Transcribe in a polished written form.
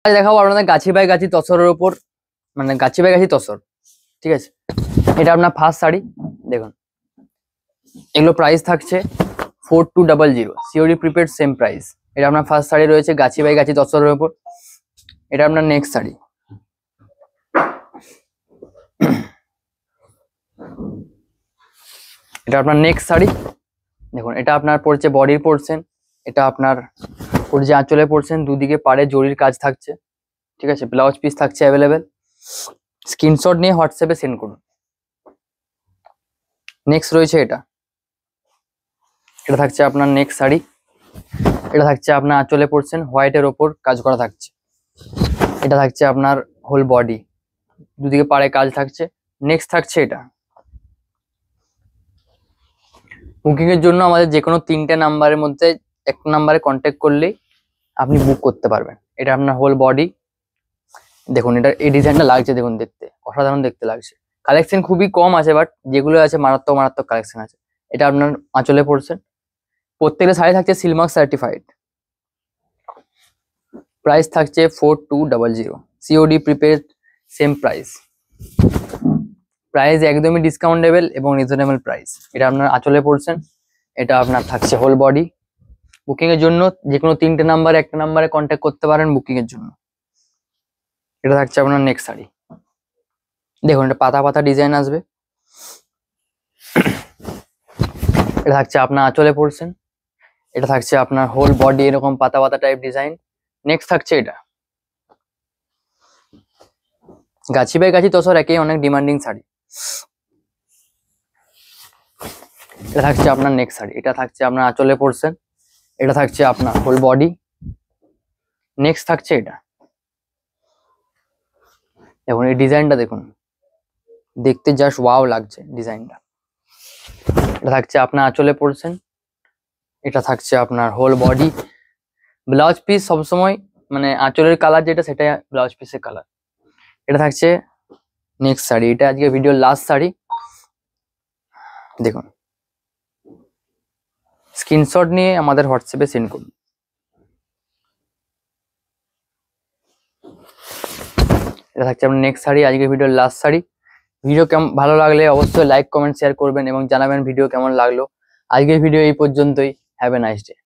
আজ দেখাবো আপনাদের গাছি বাই গাছি তসরের উপর, মানে গাছি বাই গাছি তসর। ঠিক আছে, এটা আপনার ফার্স্ট শাড়ি। দেখুন এগুলো প্রাইস থাকছে 4200, সিওডি প্রিপেড সেম প্রাইস। এটা আপনার ফার্স্ট শাড়ি রয়েছে গাছি বাই গাছি তসরের উপর। এটা আপনার নেক্সট শাড়ি। এটা আপনার নেক্সট শাড়ি। দেখুন এটা আপনার পড়ছে বডির পোর্শন, এটা আপনার পড়ছে আঁচলে পোর্শন, দুদিকে পাড়ে জরির কাজ থাকছে। ঠিক আছে, ব্লাউজ পিস থাকছে অ্যাভেলেবেল। স্ক্রিনশট নিয়ে হোয়াটসঅ্যাপে সেন্ড করুন। নেক্সট রয়েছে এটা, এটা থাকছে আপনার নেক্সট শাড়ি। এটা থাকছে আপনার আঁচলে পোর্শন, হোয়াইটের ওপর কাজ করা থাকছে। এটা থাকছে আপনার হোল বডি, দুদিকে পাড়ে কাজ থাকছে। নেক্সট থাকছে এটা। বুকিং এর জন্য আমাদের যে কোনো 3টে নাম্বারের মধ্যে একটা নাম্বারে কন্ট্যাক্ট করলেই আপনি বুক করতে পারবেন। এটা আপনার হোল বডি। দেখুন এটা এই ডিজাইনটা লাগছে, দেখুন দেখতে অসাধারণ দেখতে লাগছে। কালেকশন খুবই কম আছে, বাট যেগুলো আছে মারাত্মক মারাত্মক কালেকশন আছে। এটা আপনার আঁচলে পোর্শন, প্রত্যেকটা শাড়ি থাকছে সিলমার্ক সার্টিফাইড। প্রাইস থাকছে 4200, COD prepaid same price. Price একদমই ডিসকাউন্টেবল এবং রিজনেবল প্রাইস। এটা আপনার আঁচলে পোর্শন, এটা আপনার থাকছে হোল বডি। বুকিং এর জন্য যে কোনো 3টে নাম্বারে একটা নাম্বারে কন্ট্যাক্ট করতে পারেন বুকিং এর জন্য। এটা থাকছে আপনার নেক্সট শাড়ি। দেখুন এটা পাতা পাতা ডিজাইন আসবে। এটা থাকছে আপনার আঁচলে পোর্শন, এটা থাকছে আপনার হোল বডি এরকম পাতা পাতা টাইপ ডিজাইন। নেক্সট থাকছে এটা গাছি বাই গাছি তসর, একই অনেক ডিমান্ডিং শাড়ি। এটা থাকছে আপনার নেক্সট শাড়ি। এটা থাকছে আপনার আঁচলে পোর্শন, এটা থাকছে আপনার হোল বডি। নেক্সট থাকছে এটা। দেখুন এই ডিজাইনটা দেখুন, দেখতে জাস্ট ওয়াও লাগছে ডিজাইনটা। এটা থাকছে আপনার আঁচলে পোর্শন, এটা থাকছে আপনার হোল বডি। ব্লাউজ পিস সবসময় মানে আঁচলের কালার যেটা সেটা ব্লাউজ পিসের কালার। এটা থাকছে নেক্সট শাড়ি। এটা আজকে ভিডিওর লাস্ট শাড়ি। দেখুন স্ক্রিনশট নিয়ে আমাদের হোয়াটসঅ্যাপে সেন্ড করুন। এটা থাকছে আপনার নেক্সট শাড়ি, আজকে ভিডিওর লাস্ট শাড়ি। ভিডিও কেমন ভালো লাগলে অবশ্যই লাইক কমেন্ট শেয়ার করবেন এবং জানাবেন ভিডিও কেমন লাগলো। আজকের ভিডিও এই পর্যন্তই। Have a nice day.